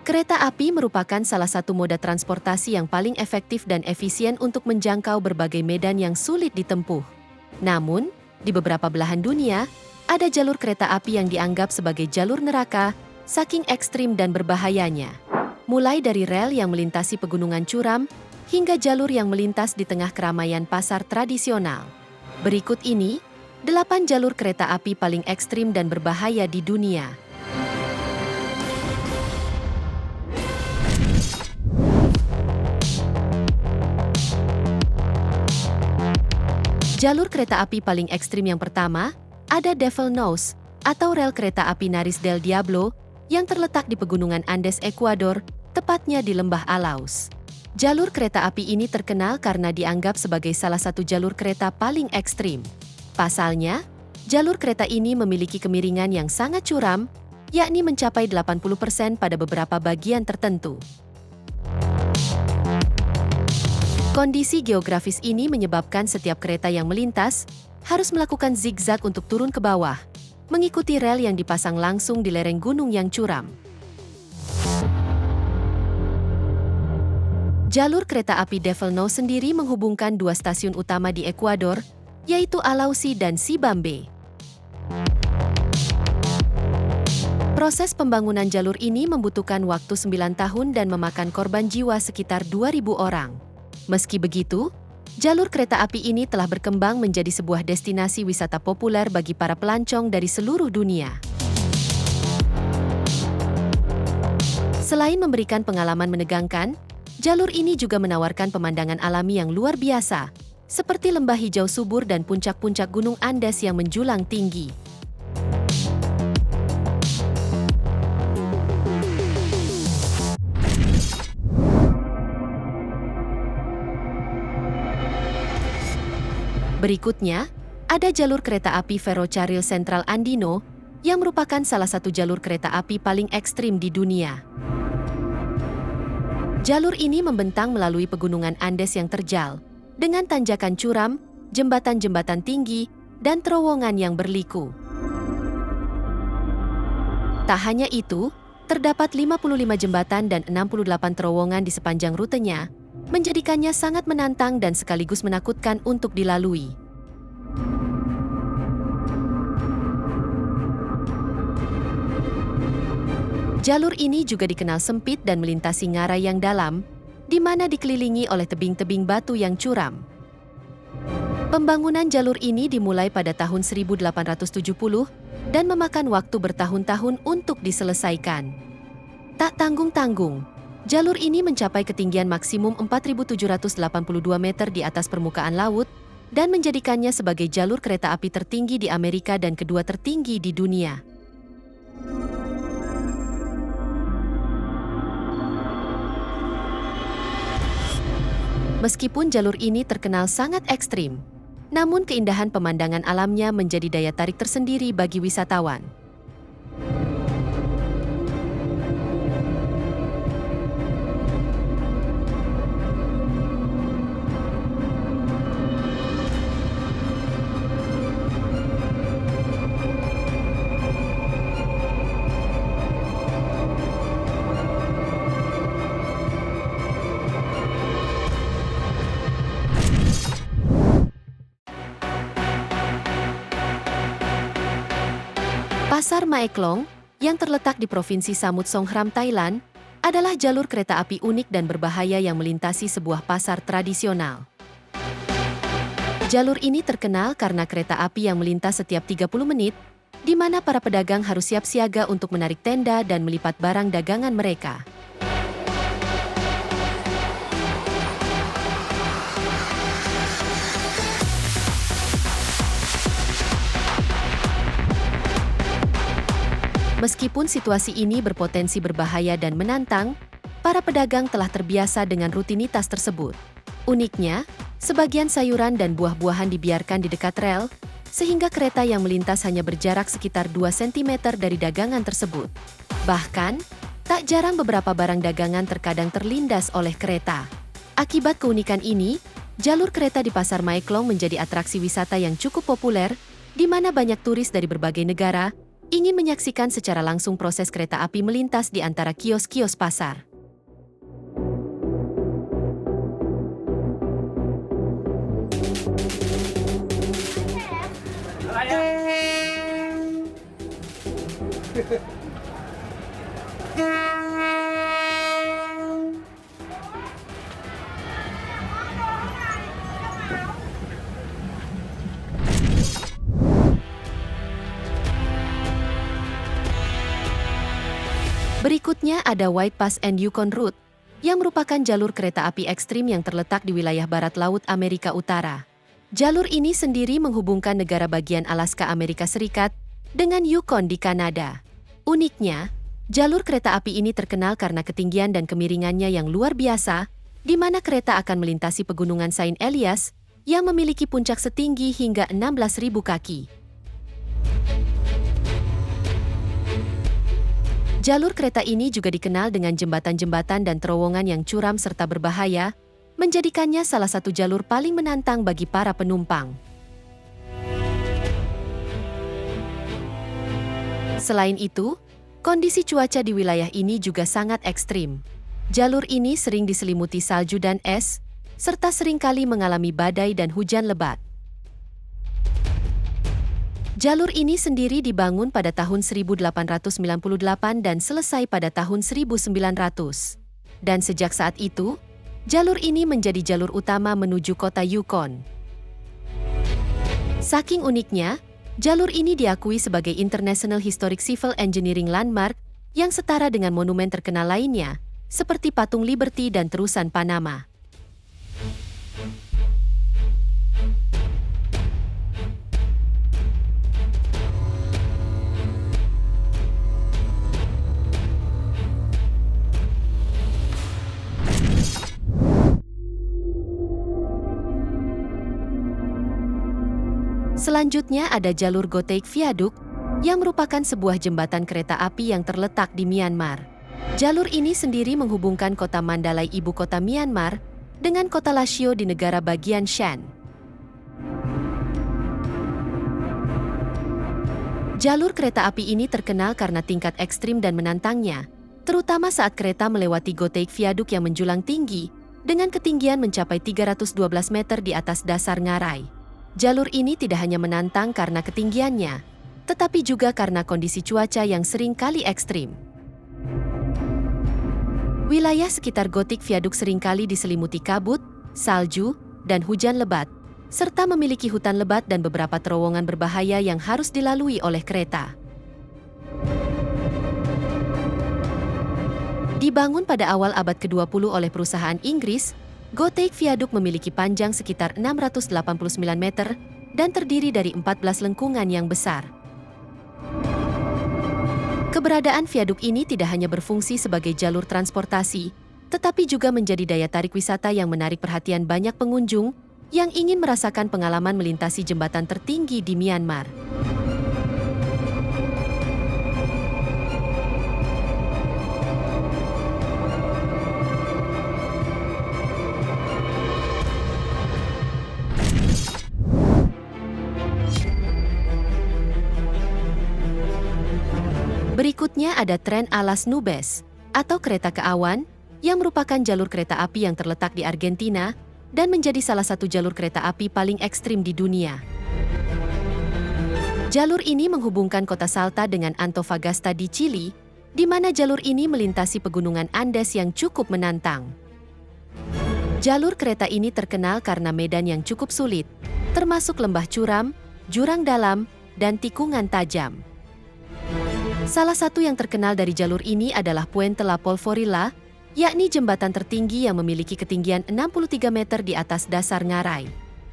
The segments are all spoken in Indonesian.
Kereta api merupakan salah satu moda transportasi yang paling efektif dan efisien untuk menjangkau berbagai medan yang sulit ditempuh. Namun, di beberapa belahan dunia, ada jalur kereta api yang dianggap sebagai jalur neraka, saking ekstrim dan berbahayanya. Mulai dari rel yang melintasi pegunungan curam, hingga jalur yang melintas di tengah keramaian pasar tradisional. Berikut ini, 8 jalur kereta api paling ekstrim dan berbahaya di dunia. Jalur kereta api paling ekstrim yang pertama, ada Devil Nose, atau rel kereta api Naris del Diablo, yang terletak di pegunungan Andes, Ekuador, tepatnya di lembah Alaus. Jalur kereta api ini terkenal karena dianggap sebagai salah satu jalur kereta paling ekstrim. Pasalnya, jalur kereta ini memiliki kemiringan yang sangat curam, yakni mencapai 80% pada beberapa bagian tertentu. Kondisi geografis ini menyebabkan setiap kereta yang melintas harus melakukan zigzag untuk turun ke bawah, mengikuti rel yang dipasang langsung di lereng gunung yang curam. Jalur kereta api Devil Nose sendiri menghubungkan dua stasiun utama di Ekuador, yaitu Alausi dan Sibambe. Proses pembangunan jalur ini membutuhkan waktu 9 tahun dan memakan korban jiwa sekitar 2.000 orang. Meski begitu, jalur kereta api ini telah berkembang menjadi sebuah destinasi wisata populer bagi para pelancong dari seluruh dunia. Selain memberikan pengalaman menegangkan, jalur ini juga menawarkan pemandangan alami yang luar biasa, seperti lembah hijau subur dan puncak-puncak gunung Andes yang menjulang tinggi. Berikutnya, ada jalur kereta api Ferrocarril Central Andino, yang merupakan salah satu jalur kereta api paling ekstrim di dunia. Jalur ini membentang melalui pegunungan Andes yang terjal, dengan tanjakan curam, jembatan-jembatan tinggi, dan terowongan yang berliku. Tak hanya itu, terdapat 55 jembatan dan 68 terowongan di sepanjang rutenya, menjadikannya sangat menantang dan sekaligus menakutkan untuk dilalui. Jalur ini juga dikenal sempit dan melintasi ngarai yang dalam, di mana dikelilingi oleh tebing-tebing batu yang curam. Pembangunan jalur ini dimulai pada tahun 1870 dan memakan waktu bertahun-tahun untuk diselesaikan. Tak tanggung-tanggung, jalur ini mencapai ketinggian maksimum 4.782 meter di atas permukaan laut dan menjadikannya sebagai jalur kereta api tertinggi di Amerika dan kedua tertinggi di dunia. Meskipun jalur ini terkenal sangat ekstrim, namun keindahan pemandangan alamnya menjadi daya tarik tersendiri bagi wisatawan. Pasar Maeklong, yang terletak di Provinsi Samut Songkhram, Thailand, adalah jalur kereta api unik dan berbahaya yang melintasi sebuah pasar tradisional. Jalur ini terkenal karena kereta api yang melintas setiap 30 menit, di mana para pedagang harus siap siaga untuk menarik tenda dan melipat barang dagangan mereka. Meskipun situasi ini berpotensi berbahaya dan menantang, para pedagang telah terbiasa dengan rutinitas tersebut. Uniknya, sebagian sayuran dan buah-buahan dibiarkan di dekat rel, sehingga kereta yang melintas hanya berjarak sekitar 2 cm dari dagangan tersebut. Bahkan, tak jarang beberapa barang dagangan terkadang terlindas oleh kereta. Akibat keunikan ini, jalur kereta di Pasar Maeklong menjadi atraksi wisata yang cukup populer, di mana banyak turis dari berbagai negara ingin menyaksikan secara langsung proses kereta api melintas di antara kios-kios pasar. Berikutnya ada White Pass and Yukon Route, yang merupakan jalur kereta api ekstrim yang terletak di wilayah barat laut Amerika Utara. Jalur ini sendiri menghubungkan negara bagian Alaska Amerika Serikat dengan Yukon di Kanada. Uniknya, jalur kereta api ini terkenal karena ketinggian dan kemiringannya yang luar biasa, di mana kereta akan melintasi pegunungan Saint Elias yang memiliki puncak setinggi hingga 16.000 kaki. Jalur kereta ini juga dikenal dengan jembatan-jembatan dan terowongan yang curam serta berbahaya, menjadikannya salah satu jalur paling menantang bagi para penumpang. Selain itu, kondisi cuaca di wilayah ini juga sangat ekstrim. Jalur ini sering diselimuti salju dan es, serta seringkali mengalami badai dan hujan lebat. Jalur ini sendiri dibangun pada tahun 1898 dan selesai pada tahun 1900. Dan sejak saat itu, jalur ini menjadi jalur utama menuju kota Yukon. Saking uniknya, jalur ini diakui sebagai International Historic Civil Engineering Landmark yang setara dengan monumen terkenal lainnya, seperti Patung Liberty dan Terusan Panama. Selanjutnya ada jalur Goteik Viaduct, yang merupakan sebuah jembatan kereta api yang terletak di Myanmar. Jalur ini sendiri menghubungkan kota Mandalay, ibu kota Myanmar, dengan kota Lashio di negara bagian Shan. Jalur kereta api ini terkenal karena tingkat ekstrim dan menantangnya, terutama saat kereta melewati Goteik Viaduct yang menjulang tinggi, dengan ketinggian mencapai 312 meter di atas dasar ngarai. Jalur ini tidak hanya menantang karena ketinggiannya, tetapi juga karena kondisi cuaca yang sering kali ekstrim. Wilayah sekitar Goteik Viaduct seringkali diselimuti kabut, salju, dan hujan lebat, serta memiliki hutan lebat dan beberapa terowongan berbahaya yang harus dilalui oleh kereta. Dibangun pada awal abad ke-20 oleh perusahaan Inggris, Goteik Viaduct memiliki panjang sekitar 689 meter dan terdiri dari 14 lengkungan yang besar. Keberadaan viaduk ini tidak hanya berfungsi sebagai jalur transportasi, tetapi juga menjadi daya tarik wisata yang menarik perhatian banyak pengunjung yang ingin merasakan pengalaman melintasi jembatan tertinggi di Myanmar. Berikutnya ada tren alas nubes, atau kereta ke awan, yang merupakan jalur kereta api yang terletak di Argentina dan menjadi salah satu jalur kereta api paling ekstrim di dunia. Jalur ini menghubungkan kota Salta dengan Antofagasta di Chili, di mana jalur ini melintasi pegunungan Andes yang cukup menantang. Jalur kereta ini terkenal karena medan yang cukup sulit, termasuk lembah curam, jurang dalam, dan tikungan tajam. Salah satu yang terkenal dari jalur ini adalah Puente La Polvorilla, yakni jembatan tertinggi yang memiliki ketinggian 63 meter di atas dasar ngarai.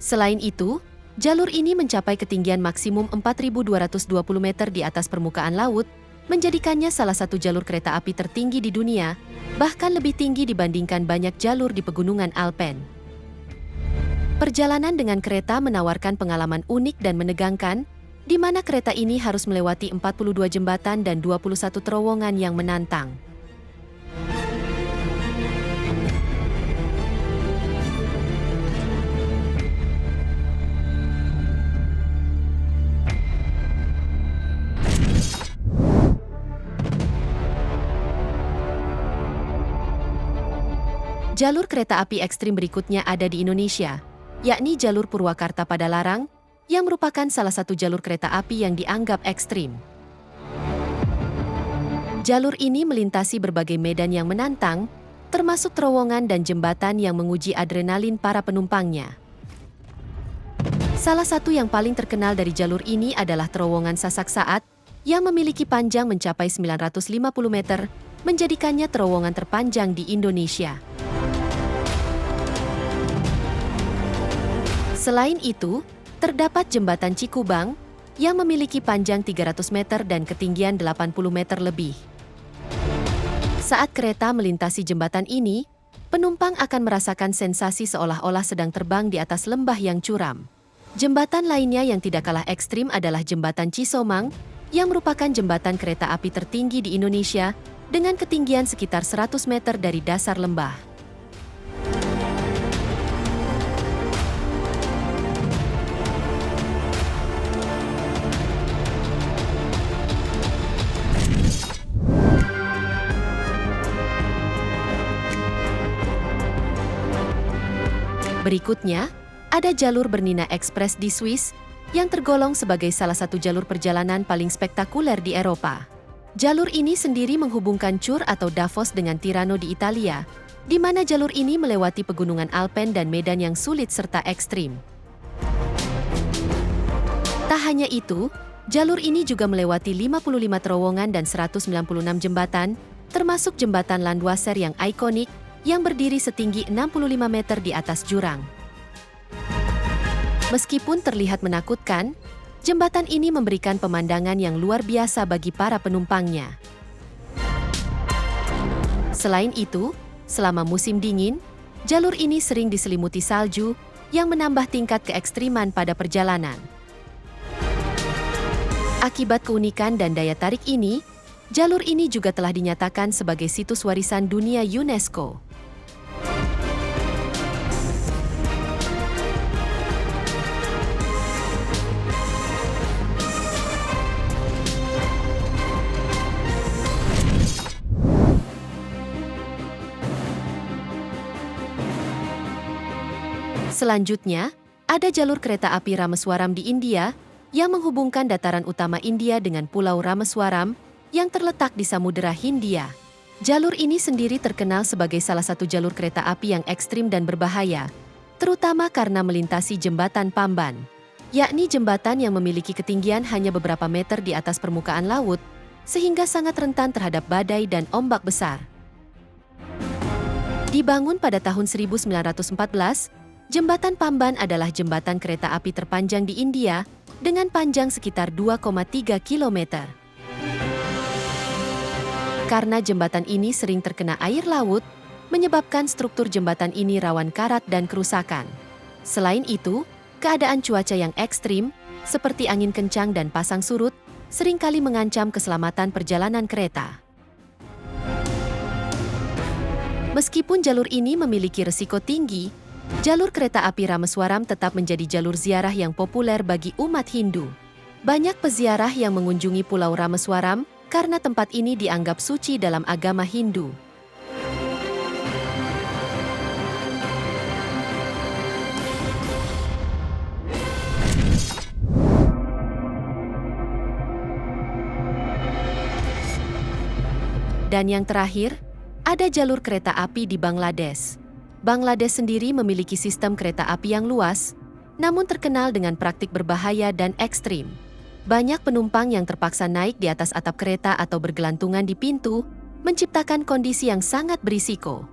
Selain itu, jalur ini mencapai ketinggian maksimum 4.220 meter di atas permukaan laut, menjadikannya salah satu jalur kereta api tertinggi di dunia, bahkan lebih tinggi dibandingkan banyak jalur di pegunungan Alpen. Perjalanan dengan kereta menawarkan pengalaman unik dan menegangkan, di mana kereta ini harus melewati 42 jembatan dan 21 terowongan yang menantang. Jalur kereta api ekstrim berikutnya ada di Indonesia, yakni jalur Purwakarta Padalarang, yang merupakan salah satu jalur kereta api yang dianggap ekstrim. Jalur ini melintasi berbagai medan yang menantang, termasuk terowongan dan jembatan yang menguji adrenalin para penumpangnya. Salah satu yang paling terkenal dari jalur ini adalah terowongan Sasak Saat, yang memiliki panjang mencapai 950 meter, menjadikannya terowongan terpanjang di Indonesia. Selain itu, terdapat jembatan Cikubang yang memiliki panjang 300 meter dan ketinggian 80 meter lebih. Saat kereta melintasi jembatan ini, penumpang akan merasakan sensasi seolah-olah sedang terbang di atas lembah yang curam. Jembatan lainnya yang tidak kalah ekstrim adalah jembatan Cisomang, yang merupakan jembatan kereta api tertinggi di Indonesia dengan ketinggian sekitar 100 meter dari dasar lembah. Berikutnya, ada jalur Bernina Express di Swiss, yang tergolong sebagai salah satu jalur perjalanan paling spektakuler di Eropa. Jalur ini sendiri menghubungkan Chur atau Davos dengan Tirano di Italia, di mana jalur ini melewati pegunungan Alpen dan medan yang sulit serta ekstrim. Tak hanya itu, jalur ini juga melewati 55 terowongan dan 196 jembatan, termasuk jembatan Landwasser yang ikonik, yang berdiri setinggi 65 meter di atas jurang. Meskipun terlihat menakutkan, jembatan ini memberikan pemandangan yang luar biasa bagi para penumpangnya. Selain itu, selama musim dingin, jalur ini sering diselimuti salju yang menambah tingkat keekstriman pada perjalanan. Akibat keunikan dan daya tarik ini, jalur ini juga telah dinyatakan sebagai situs warisan dunia UNESCO. Selanjutnya, ada jalur kereta api Rameswaram di India, yang menghubungkan dataran utama India dengan Pulau Rameswaram, yang terletak di Samudera Hindia. Jalur ini sendiri terkenal sebagai salah satu jalur kereta api yang ekstrim dan berbahaya, terutama karena melintasi jembatan Pamban, yakni jembatan yang memiliki ketinggian hanya beberapa meter di atas permukaan laut, sehingga sangat rentan terhadap badai dan ombak besar. Dibangun pada tahun 1914, Jembatan Pamban adalah jembatan kereta api terpanjang di India dengan panjang sekitar 2,3 km. Karena jembatan ini sering terkena air laut, menyebabkan struktur jembatan ini rawan karat dan kerusakan. Selain itu, keadaan cuaca yang ekstrim, seperti angin kencang dan pasang surut, seringkali mengancam keselamatan perjalanan kereta. Meskipun jalur ini memiliki risiko tinggi, jalur kereta api Rameswaram tetap menjadi jalur ziarah yang populer bagi umat Hindu. Banyak peziarah yang mengunjungi Pulau Rameswaram karena tempat ini dianggap suci dalam agama Hindu. Dan yang terakhir, ada jalur kereta api di Bangladesh. Bangladesh sendiri memiliki sistem kereta api yang luas, namun terkenal dengan praktik berbahaya dan ekstrim. Banyak penumpang yang terpaksa naik di atas atap kereta atau bergelantungan di pintu, menciptakan kondisi yang sangat berisiko.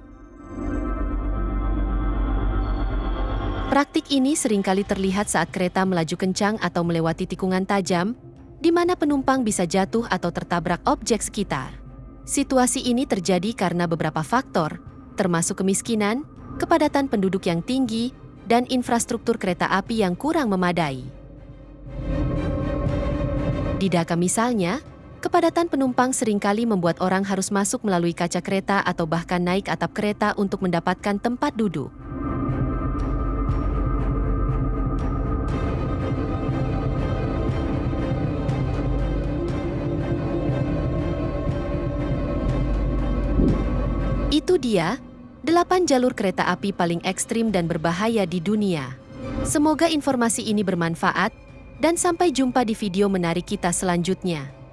Praktik ini seringkali terlihat saat kereta melaju kencang atau melewati tikungan tajam, di mana penumpang bisa jatuh atau tertabrak objek sekitar. Situasi ini terjadi karena beberapa faktor, termasuk kemiskinan, kepadatan penduduk yang tinggi, dan infrastruktur kereta api yang kurang memadai. Di Dhaka misalnya, kepadatan penumpang seringkali membuat orang harus masuk melalui kaca kereta atau bahkan naik atap kereta untuk mendapatkan tempat duduk. Itu dia 8 jalur kereta api paling ekstrim dan berbahaya di dunia. Semoga informasi ini bermanfaat, dan sampai jumpa di video menarik kita selanjutnya.